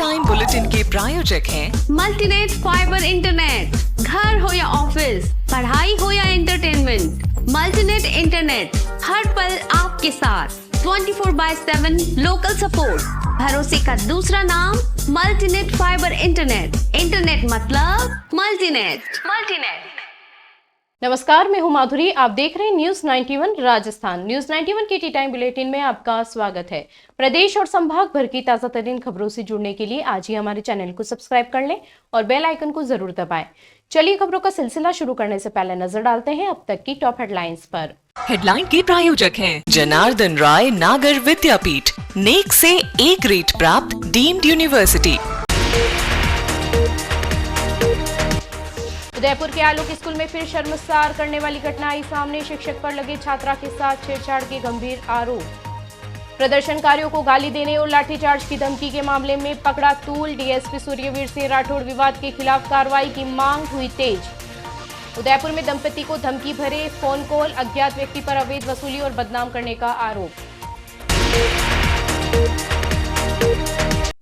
Time bulletin के प्रायोजक हैं मल्टीनेट फाइबर इंटरनेट। घर हो या ऑफिस, पढ़ाई हो या एंटरटेनमेंट, मल्टीनेट इंटरनेट हर पल आपके साथ 24/7 लोकल सपोर्ट। भरोसे का दूसरा नाम मल्टीनेट फाइबर इंटरनेट। इंटरनेट मतलब मल्टीनेट। नमस्कार, मैं हूं माधुरी। आप देख रहे हैं न्यूज 91 राजस्थान। न्यूज 91 के टी टाइम बुलेटिन में आपका स्वागत है। प्रदेश और संभाग भर की ताजा तरीन खबरों से जुड़ने के लिए आज ही हमारे चैनल को सब्सक्राइब कर लें और बेल आइकन को जरूर दबाएं। चलिए खबरों का सिलसिला शुरू करने से पहले नजर डालते हैं अब तक की टॉप हेडलाइंस पर। हेडलाइन के प्रायोजक हैं जनार्दन राय नागर विद्यापीठ, नेक से ए ग्रेड प्राप्त डीम्ड यूनिवर्सिटी। उदयपुर के आलोक स्कूल में फिर शर्मसार करने वाली घटना आई सामने। शिक्षक पर लगे छात्रा के साथ छेड़छाड़ के गंभीर आरोप। प्रदर्शनकारियों को गाली देने और लाठीचार्ज की धमकी के मामले में पकड़ा तूल। डीएसपी सूर्यवीर सिंह राठौड़ विवाद के खिलाफ कार्रवाई की मांग हुई तेज। उदयपुर में दंपति को धमकी भरे फोन कॉल, अज्ञात व्यक्ति पर अवैध वसूली और बदनाम करने का आरोप।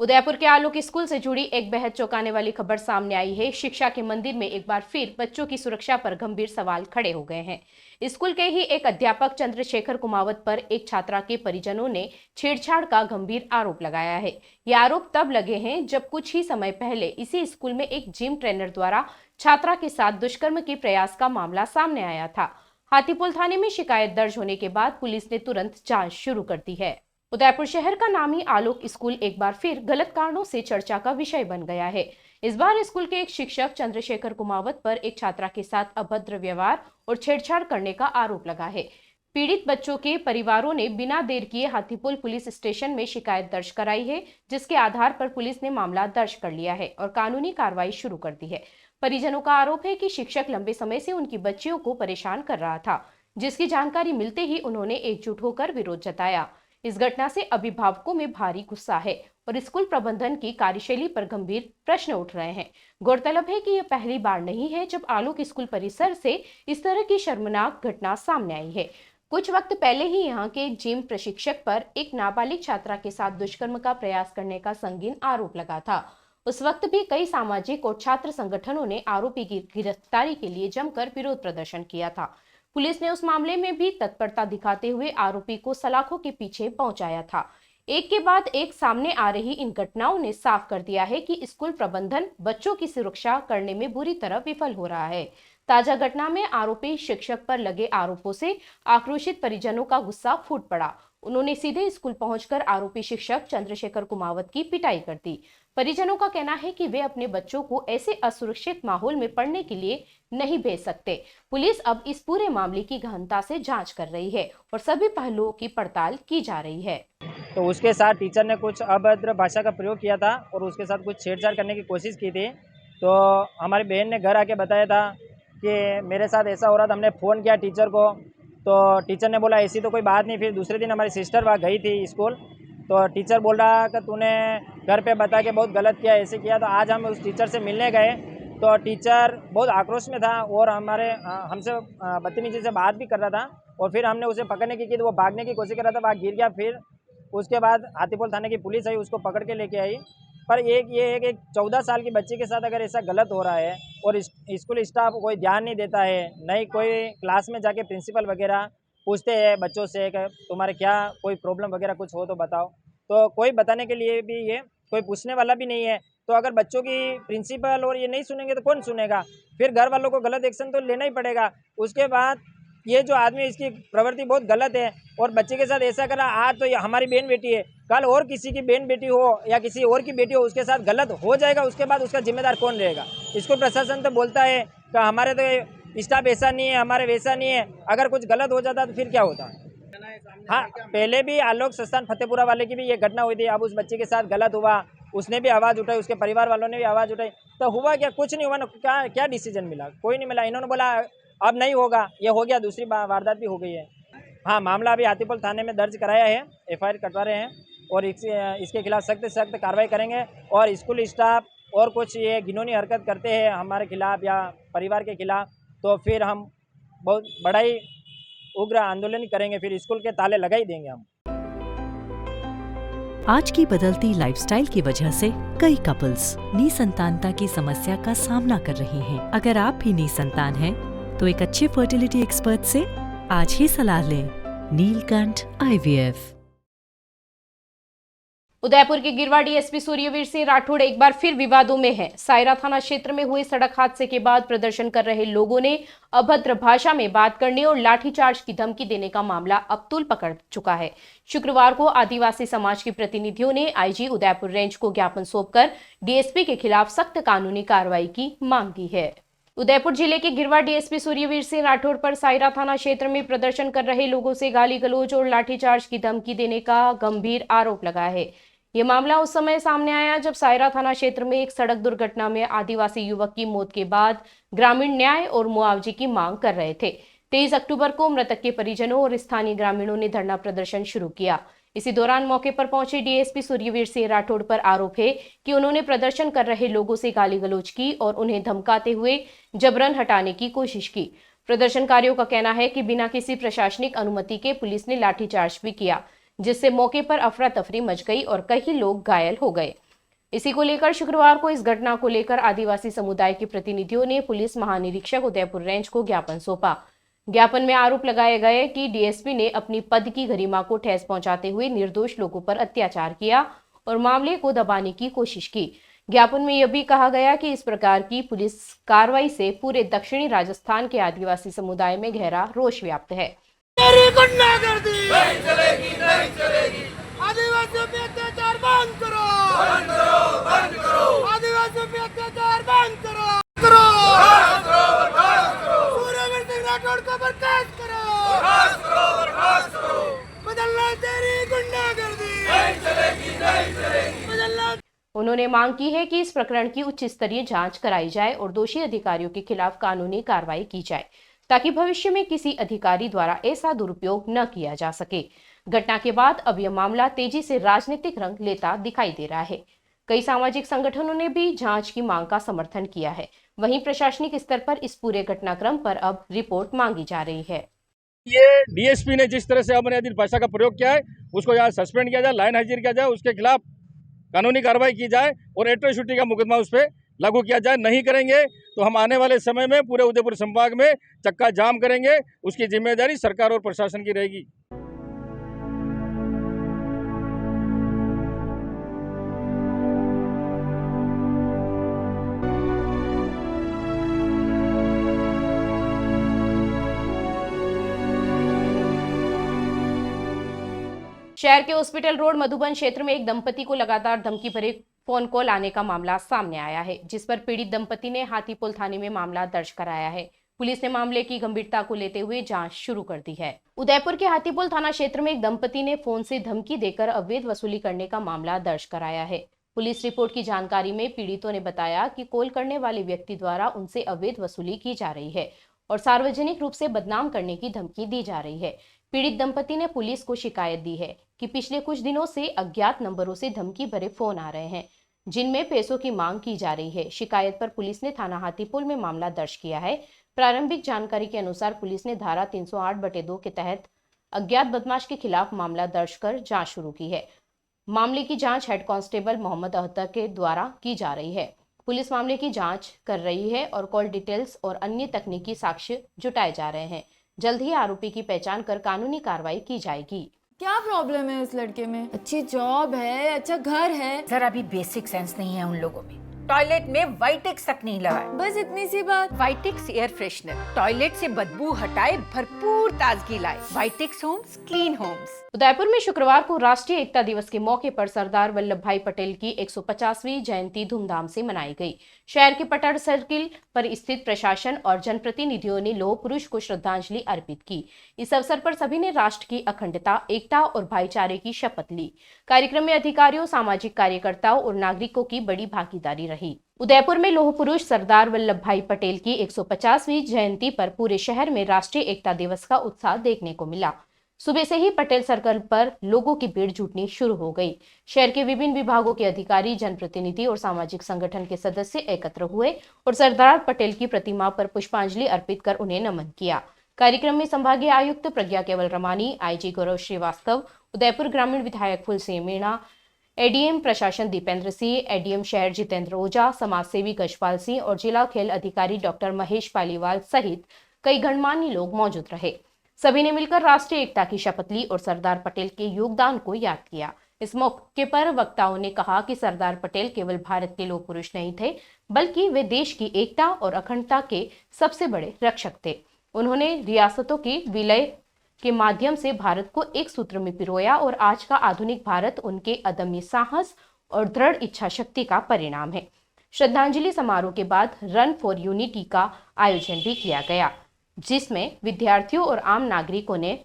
उदयपुर के आलोक स्कूल से जुड़ी एक बेहद चौंकाने वाली खबर सामने आई है। शिक्षा के मंदिर में एक बार फिर बच्चों की सुरक्षा पर गंभीर सवाल खड़े हो गए हैं। स्कूल के ही एक अध्यापक चंद्रशेखर कुमावत पर एक छात्रा के परिजनों ने छेड़छाड़ का गंभीर आरोप लगाया है। ये आरोप तब लगे हैं जब कुछ ही समय पहले इसी स्कूल में एक जिम ट्रेनर द्वारा छात्रा के साथ दुष्कर्म के प्रयास का मामला सामने आया था। हाथीपुल थाने में शिकायत दर्ज होने के बाद पुलिस ने तुरंत जांच शुरू कर दी है। उदयपुर शहर का नामी आलोक स्कूल एक बार फिर गलत कारणों से चर्चा का विषय बन गया है। इस बार स्कूल के एक शिक्षक चंद्रशेखर कुमावत पर एक छात्रा के साथ अभद्र व्यवहार और छेड़छाड़ करने का आरोप लगा है। पीड़ित बच्चों के परिवारों ने बिना देर किए हाथीपुल पुलिस स्टेशन में शिकायत दर्ज कराई है, जिसके आधार पर पुलिस ने मामला दर्ज कर लिया है और कानूनी कार्रवाई शुरू कर दी है। परिजनों का आरोप है कि शिक्षक लंबे समय से उनकी बच्चियों को परेशान कर रहा था, जिसकी जानकारी मिलते ही उन्होंने एकजुट होकर विरोध जताया। इस घटना से अभिभावकों में भारी गुस्सा है और स्कूल प्रबंधन की कार्यशैली पर गंभीर प्रश्न उठ रहे हैं। गौरतलब है कि यह पहली बार नहीं है जब आलोक स्कूल परिसर से इस तरह की शर्मनाक घटना सामने आई है। कुछ वक्त पहले ही यहाँ के जिम प्रशिक्षक पर एक नाबालिग छात्रा के साथ दुष्कर्म का प्रयास करने का संगीन आरोप लगा था। उस वक्त भी कई सामाजिक और छात्र संगठनों ने आरोपी की गिरफ्तारी के लिए जमकर विरोध प्रदर्शन किया था। पुलिस ने उस मामले में भी तत्परता दिखाते हुए आरोपी को सलाखों के पीछे पहुंचाया था। एक के बाद एक सामने आ रही इन घटनाओं ने साफ कर दिया है कि स्कूल प्रबंधन बच्चों की सुरक्षा करने में बुरी तरह विफल हो रहा है। ताजा घटना में आरोपी शिक्षक पर लगे आरोपों से आक्रोशित परिजनों का गुस्सा फूट पड़ा। उन्होंने सीधे स्कूल पहुंचकर आरोपी शिक्षक चंद्रशेखर कुमावत की पिटाई कर दी। परिजनों का कहना है कि वे अपने बच्चों को ऐसे असुरक्षित माहौल में पढ़ने के लिए नहीं भेज सकते। पुलिस अब इस पूरे मामले की गहनता से जांच कर रही है और सभी पहलुओं की पड़ताल की जा रही है। तो उसके साथ टीचर ने कुछ अभद्र भाषा का प्रयोग किया था और उसके साथ कुछ छेड़छाड़ करने की कोशिश की थी। तो हमारी बहन ने घर आके बताया था कि मेरे साथ ऐसा हो रहा था। हमने फ़ोन किया टीचर को, तो टीचर ने बोला ऐसी तो कोई बात नहीं। फिर दूसरे दिन हमारी सिस्टर वहाँ गई थी स्कूल, तो टीचर बोल रहा कि तूने घर पे बता के बहुत गलत किया, ऐसे किया। तो आज हम उस टीचर से मिलने गए तो टीचर बहुत आक्रोश में था और हमसे बदतमीजी से बात भी कर रहा था। और फिर हमने उसे पकड़ने की तो वो भागने की कोशिश कर रहा था, वहाँ गिर गया। फिर उसके बाद हाथीपुल थाने की पुलिस आई, उसको पकड़ के लेके आई। पर एक 14 साल की बच्ची के साथ अगर ऐसा गलत हो रहा है और स्कूल स्टाफ कोई ध्यान नहीं देता है, नहीं कोई क्लास में जाके प्रिंसिपल वगैरह पूछते हैं बच्चों से कि तुम्हारे क्या कोई प्रॉब्लम वगैरह कुछ हो तो बताओ, तो कोई बताने के लिए भी ये कोई पूछने वाला भी नहीं है। तो अगर बच्चों की प्रिंसिपल और ये नहीं सुनेंगे तो कौन सुनेगा? फिर घर वालों को गलत एक्शन तो लेना ही पड़ेगा। उसके बाद ये जो आदमी, इसकी प्रवृत्ति बहुत गलत है और बच्चे के साथ ऐसा करा। आज तो ये हमारी बहन बेटी है, कल और किसी की बहन बेटी हो या किसी और की बेटी हो, उसके साथ गलत हो जाएगा। उसके बाद उसका जिम्मेदार कौन रहेगा? इसको प्रशासन तो बोलता है कि हमारे तो स्टाफ ऐसा नहीं है, हमारे वैसा नहीं है। अगर कुछ गलत हो जाता तो फिर क्या होता? हाँ, पहले भी आलोक संस्थान फतेहपुरा वाले की भी ये घटना हुई थी। अब उस बच्चे के साथ गलत हुआ, उसने भी आवाज़ उठाई, उसके परिवार वालों ने भी आवाज़ उठाई। तो हुआ क्या? कुछ नहीं हुआ ना। क्या डिसीजन मिला? कोई नहीं मिला। इन्होंने बोला अब नहीं होगा, ये हो गया, दूसरी वारदात भी हो गई है। हाँ, मामला अभी हाथीपुल थाने में दर्ज कराया है, FIR कटवा रहे हैं और इसके खिलाफ सख्त से सख्त कार्रवाई करेंगे। और स्कूल स्टाफ और कुछ ये घिनौनी हरकत करते हैं हमारे खिलाफ या परिवार के खिलाफ, तो फिर हम बहुत बड़ा ही उग्र आंदोलन करेंगे। फिर स्कूल के ताले लगा ही देंगे हम। आज की बदलती लाइफस्टाइल की वजह से कई कपल्स निसंतानता की समस्या का सामना कर रहे हैं। अगर आप भी निसंतान हैं, तो एक अच्छे फर्टिलिटी एक्सपर्ट से आज ही सलाह लें। नीलकंठ IVF। उदयपुर के गिरवा डीएसपी सूर्यवीर सिंह राठौड़ एक बार फिर विवादों में हैं। सायरा थाना क्षेत्र में हुए सड़क हादसे के बाद प्रदर्शन कर रहे लोगों ने अभद्र भाषा में बात करने और लाठीचार्ज की धमकी देने का मामला अब तूल पकड़ चुका है। शुक्रवार को आदिवासी समाज के प्रतिनिधियों ने आईजी उदयपुर रेंज को ज्ञापन सौंपकर डीएसपी के खिलाफ सख्त कानूनी कार्रवाई की मांग की है। उदयपुर जिले के गिरवा डीएसपी सूर्यवीर सिंह राठौड़ पर सायरा थाना क्षेत्र में प्रदर्शन कर रहे लोगों से गाली गलौज और लाठीचार्ज की धमकी देने का गंभीर आरोप लगा है। ये मामला उस समय सामने आया जब सायरा थाना क्षेत्र में एक सड़क दुर्घटना में आदिवासी युवक की मौत के बाद ग्रामीण न्याय और मुआवजे की मांग कर रहे थे। 23 अक्टूबर को मृतक के परिजनों और स्थानीय ग्रामीणों ने धरना प्रदर्शन शुरू किया। इसी दौरान मौके पर पहुंचे डीएसपी सूर्यवीर सिंह राठौड़ पर आरोप है कि उन्होंने प्रदर्शन कर रहे लोगों से गाली गलौज की और उन्हें धमकाते हुए जबरन हटाने की कोशिश की। प्रदर्शनकारियों का कहना है कि बिना किसी प्रशासनिक अनुमति के पुलिस ने लाठीचार्ज भी किया, जिससे मौके पर अफरा तफरी मच गई और कई लोग घायल हो गए। इसी को लेकर शुक्रवार को इस घटना को लेकर आदिवासी समुदाय के प्रतिनिधियों ने पुलिस महानिरीक्षक उदयपुर रेंज को ज्ञापन सौंपा। ज्ञापन में आरोप लगाए गए कि डीएसपी ने अपनी पद की गरिमा को ठेस पहुंचाते हुए निर्दोष लोगों पर अत्याचार किया और मामले को दबाने की कोशिश की। ज्ञापन में यह भी कहा गया कि इस प्रकार की पुलिस कार्रवाई से पूरे दक्षिणी राजस्थान के आदिवासी समुदाय में गहरा रोष व्याप्त है। गुंडागर्दी नहीं चलेगी, नहीं चलेगी। आदिवासियों पे अत्याचार बंद करो, बंद करो, बंद करो। आदिवासियों पे अत्याचार बंद करो, करो, बर्खास्त करो। सूर्यवीर सिंह राठौड़ को बर्खास्त करो, बर्खास्त करो, बर्खास्त करो। बदलना तेरी गुंडागर्दी नहीं चलेगी, नहीं चलेगी। बदलना। उन्होंने मांग की है कि इस प्रकरण की उच्च स्तरीय जांच कराई जाए और दोषी अधिकारियों के खिलाफ कानूनी कार्रवाई की जाए, ताकि भविष्य में किसी अधिकारी द्वारा ऐसा दुरुपयोग न किया जा सके। घटना के बाद अब यह मामला तेजी से राजनीतिक रंग लेता दिखाई दे रहा है। कई सामाजिक संगठनों ने भी जांच की मांग का समर्थन किया है। वहीं प्रशासनिक स्तर पर इस पूरे घटनाक्रम पर अब रिपोर्ट मांगी जा रही है। ये डीएसपी ने जिस तरह से अमर्यादित भाषा का प्रयोग किया है, उसको यहाँ सस्पेंड किया जाए, लाइन हाजिर किया जाए, उसके खिलाफ कानूनी कार्रवाई की जाए और एट्रोसिटी का मुकदमा उस पर लागू किया जाए। नहीं करेंगे तो हम आने वाले समय में पूरे उदयपुर संभाग में चक्का जाम करेंगे। उसकी जिम्मेदारी सरकार और प्रशासन की रहेगी। शहर के हॉस्पिटल रोड मधुबन क्षेत्र में एक दंपति को लगातार धमकी भरे फोन कॉल आने का मामला सामने आया है, जिस पर पीड़ित दंपति ने हाथीपुल थाने में मामला दर्ज कराया है। पुलिस ने मामले की गंभीरता को लेते हुए जांच शुरू कर दी है। उदयपुर के हाथीपुल थाना क्षेत्र में एक दंपति ने फोन से धमकी देकर अवैध वसूली करने का मामला दर्ज कराया है। पुलिस रिपोर्ट की जानकारी में पीड़ितों ने बताया कि कॉल करने वाले व्यक्ति द्वारा उनसे अवैध वसूली की जा रही है और सार्वजनिक रूप से बदनाम करने की धमकी दी जा रही है। पीड़ित दंपति ने पुलिस को शिकायत दी है कि पिछले कुछ दिनों से अज्ञात नंबरों से धमकी भरे फोन आ रहे हैं, जिनमें पैसों की मांग की जा रही है। शिकायत पर पुलिस ने थाना हाथीपुल में मामला दर्ज किया है। प्रारंभिक जानकारी के अनुसार पुलिस ने धारा 308/2 के तहत अज्ञात बदमाश के खिलाफ मामला दर्ज कर जांच शुरू की है। मामले की जांच हेड कांस्टेबल मोहम्मद अख्तर के द्वारा की जा रही है। पुलिस मामले की जांच कर रही है और कॉल डिटेल्स और अन्य तकनीकी साक्ष्य जुटाए जा रहे हैं। जल्द ही आरोपी की पहचान कर कानूनी कार्रवाई की जाएगी। क्या प्रॉब्लम है उस लड़के में? अच्छी जॉब है, अच्छा घर है, जरा अभी बेसिक सेंस नहीं है उन लोगों में। टॉयलेट में वाइटेक्स तक नहीं लगाए। बस इतनी सी बात। वाइटेक्स एयर फ्रेशनर टॉयलेट से बदबू हटाए, भरपूर ताजगी लाए। वाइटेक्स होम्स, क्लीन होम्स। उदयपुर में शुक्रवार को राष्ट्रीय एकता दिवस के मौके पर सरदार वल्लभ भाई पटेल की 150वीं जयंती धूमधाम से मनाई गई। शहर के पटड़ सर्किल पर स्थित प्रशासन और जनप्रतिनिधियों ने लौह पुरुष को श्रद्धांजलि अर्पित की। इस अवसर पर सभी ने राष्ट्र की अखंडता, एकता और भाईचारे की शपथ ली। कार्यक्रम में अधिकारियों, सामाजिक कार्यकर्ताओं और नागरिकों की बड़ी भागीदारी रही। उदयपुर में लौह पुरुष सरदार वल्लभ भाई पटेल की 150वीं जयंती पर पूरे शहर में राष्ट्रीय एकता दिवस का उत्साह देखने को मिला। सुबह से ही पटेल सर्कल पर लोगों की भीड़ जुटनी शुरू हो गई। शहर के विभिन्न विभागों के अधिकारी, जनप्रतिनिधि और सामाजिक संगठन के सदस्य एकत्र हुए और सरदार पटेल की प्रतिमा पर पुष्पांजलि अर्पित कर उन्हें नमन किया। कार्यक्रम में संभागीय आयुक्त प्रज्ञा केवल रमानी, आईजी गौरव श्रीवास्तव, उदयपुर ग्रामीण विधायक फूल सिंह मीणा, एडीएम प्रशासन दीपेंद्र सिंह, एडीएम शहर जितेंद्र ओझा, समाजसेवी गजपाल सिंह और जिला खेल अधिकारी डॉक्टर महेश पालीवाल सहित कई गणमान्य लोग मौजूद रहे। सभी ने मिलकर राष्ट्रीय एकता की शपथ ली और सरदार पटेल के योगदान को याद किया। इस मौके पर वक्ताओं ने कहा कि सरदार पटेल केवल भारत के लोह पुरुष नहीं थे, बल्कि वे देश की एकता और अखंडता के सबसे बड़े रक्षक थे। उन्होंने रियासतों के विलय के माध्यम से भारत को एक सूत्र में पिरोया और आज का आधुनिक भारत उनके अदम्य साहस और दृढ़ इच्छा शक्ति का परिणाम है। श्रद्धांजलि समारोह के बाद रन फॉर यूनिटी का आयोजन भी किया गया, जिसमें विद्यार्थियों और आम नागरिकों ने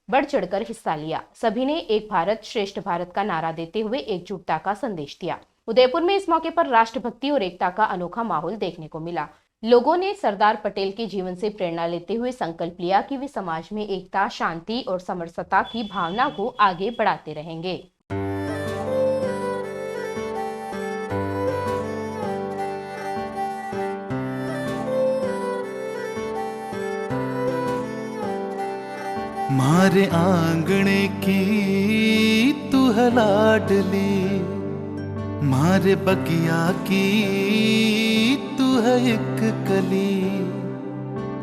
बढ़ चढ़कर हिस्सा लिया। सभी ने एक भारत श्रेष्ठ भारत का नारा देते हुए एकजुटता का संदेश दिया। उदयपुर में इस मौके पर राष्ट्रभक्ति और एकता का अनोखा माहौल देखने को मिला। लोगों ने सरदार पटेल के जीवन से प्रेरणा लेते हुए संकल्प लिया कि वे समाज में एकता, शांति और समरसता की भावना को आगे बढ़ाते रहेंगे। मारे आंगणे की तू है लाडली, मारे बगिया की तू है एक कली।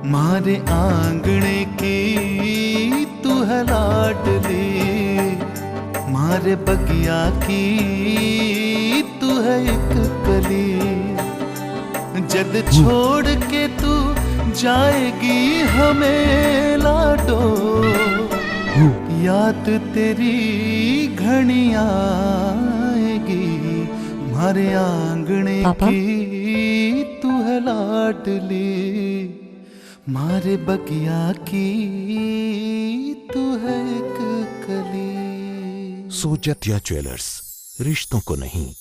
मारे आंगणे की तू है लाडली, मारे बगिया की तू है एक कली। जद छोड़ के तू जाएगी हमें लाडो, याद तेरी घनी आएगी। मारे आंगणे की तू है लाडली, मारे बगिया की तू है एक कली। सोजतिया ज्वेलर्स, रिश्तों को नहीं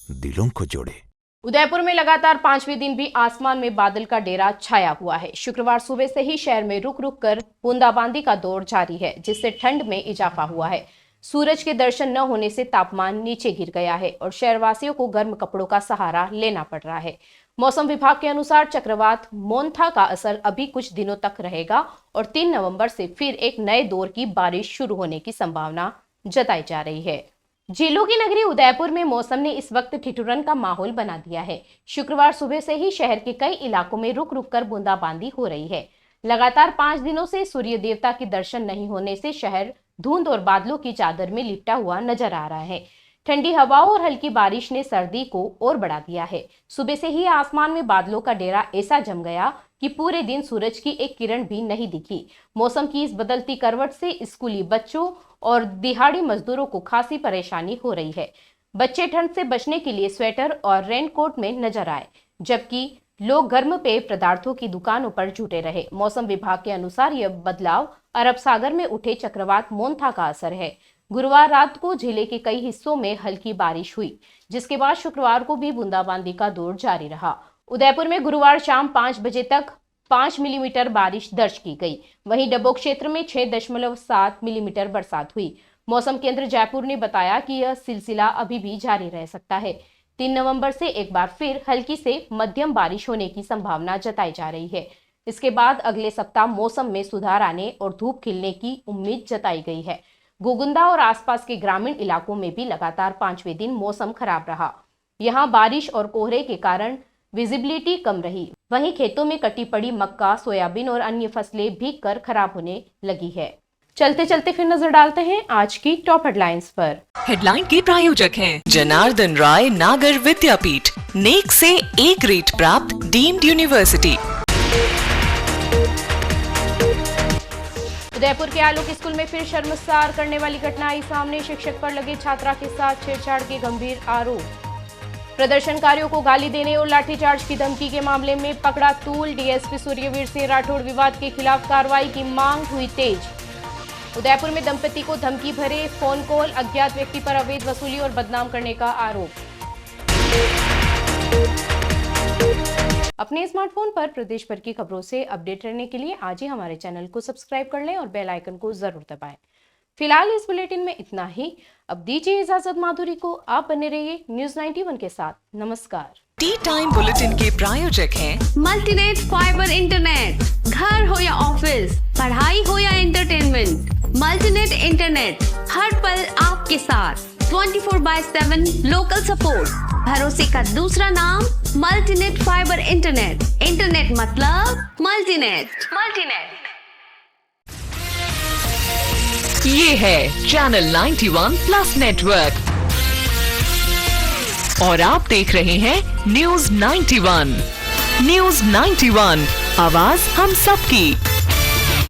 दिलों को जोड़े। उदयपुर में लगातार 5वें दिन भी आसमान में बादल का डेरा छाया हुआ है। शुक्रवार सुबह से ही शहर में रुक रुक कर बूंदाबांदी का दौर जारी है, जिससे ठंड में इजाफा हुआ है। सूरज के दर्शन न होने से तापमान नीचे गिर गया है और शहरवासियों को गर्म कपड़ों का सहारा लेना पड़ रहा है। मौसम विभाग के अनुसार चक्रवात मोन्था का असर अभी कुछ दिनों तक रहेगा और 3 नवंबर से फिर एक नए दौर की बारिश शुरू होने की संभावना जताई जा रही है। झीलों की नगरी उदयपुर में मौसम ने इस वक्त ठिठुरन का माहौल बना दिया है। शुक्रवार सुबह से ही शहर के कई इलाकों में रुक रुक कर बूंदाबांदी हो रही है। लगातार 5 दिनों से सूर्य देवता के दर्शन नहीं होने से शहर धुंध और बादलों की चादर में लिपटा हुआ नजर आ रहा है। ठंडी हवाओं और हल्की बारिश ने सर्दी को और बढ़ा दिया है। सुबह से ही आसमान में बादलों का डेरा ऐसा जम गया कि पूरे दिन सूरज की एक किरण भी नहीं दिखी। मौसम की इस बदलती करवट से स्कूली बच्चों और दिहाड़ी मजदूरों को खासी परेशानी हो रही है। बच्चे ठंड से बचने के लिए स्वेटर और रेनकोट में नजर आए, जबकि लोग गर्म पेय पदार्थों की दुकानों पर जुटे रहे। मौसम विभाग के अनुसार यह बदलाव अरब सागर में उठे चक्रवात मोन्था का असर है। गुरुवार रात को जिले के कई हिस्सों में हल्की बारिश हुई, जिसके बाद शुक्रवार को भी बूंदाबांदी का दौर जारी रहा। उदयपुर में गुरुवार शाम 5 बजे तक 5 मिलीमीटर बारिश दर्ज की गई। वहीं डबोक क्षेत्र में 6.7 मिलीमीटर बरसात हुई। मौसम केंद्र जयपुर ने बताया कि यह सिलसिला अभी भी जारी रह सकता है। 3 नवंबर से एक बार फिर हल्की से मध्यम बारिश होने की संभावना जताई जा रही है। इसके बाद अगले सप्ताह मौसम में सुधार आने और धूप खिलने की उम्मीद जताई गई है। गोगुंदा और आसपास के ग्रामीण इलाकों में भी लगातार 5वें दिन मौसम खराब रहा। यहाँ बारिश और कोहरे के कारण विजिबिलिटी कम रही। वहीं खेतों में कटी पड़ी मक्का, सोयाबीन और अन्य फसलें भीग कर खराब होने लगी है। चलते चलते फिर नजर डालते हैं आज की टॉप हेडलाइंस पर। हेडलाइन के प्रायोजक हैं जनार्दन राय नागर विद्यापीठ, नेक से ए ग्रेड प्राप्त डीम्ड यूनिवर्सिटी। उदयपुर के आलोक स्कूल में फिर शर्मसार करने वाली घटना आई सामने। शिक्षक पर लगे छात्रा के साथ छेड़छाड़ के गंभीर आरोप। प्रदर्शनकारियों को गाली देने और लाठीचार्ज की धमकी के मामले में पकड़ा तूल। डीएसपी सूर्यवीर सिंह राठौड़ विवाद के खिलाफ कार्रवाई की मांग हुई तेज। उदयपुर में दंपति को धमकी भरे फोन कॉल, अज्ञात व्यक्ति पर अवैध वसूली और बदनाम करने का आरोप। अपने स्मार्टफोन पर प्रदेश भर की खबरों से अपडेट रहने के लिए आज ही हमारे चैनल को सब्सक्राइब कर लें और बेल आइकन को जरूर दबाएं। फिलहाल इस बुलेटिन में इतना ही। अब दीजिए इजाजत माधुरी को। आप बने रहिए न्यूज 91 के साथ। नमस्कार। टी टाइम बुलेटिन के प्रायोजक हैं मल्टीनेट फाइबर इंटरनेट। घर हो या ऑफिस, पढ़ाई हो या एंटरटेनमेंट, मल्टीनेट इंटरनेट हर पल आपके साथ। 24/7 लोकल सपोर्ट, भरोसे का दूसरा नाम मल्टीनेट फाइबर इंटरनेट। इंटरनेट मतलब मल्टीनेट। ये है चैनल 91 प्लस नेटवर्क और आप देख रहे हैं न्यूज 91। न्यूज 91, आवाज हम सबकी।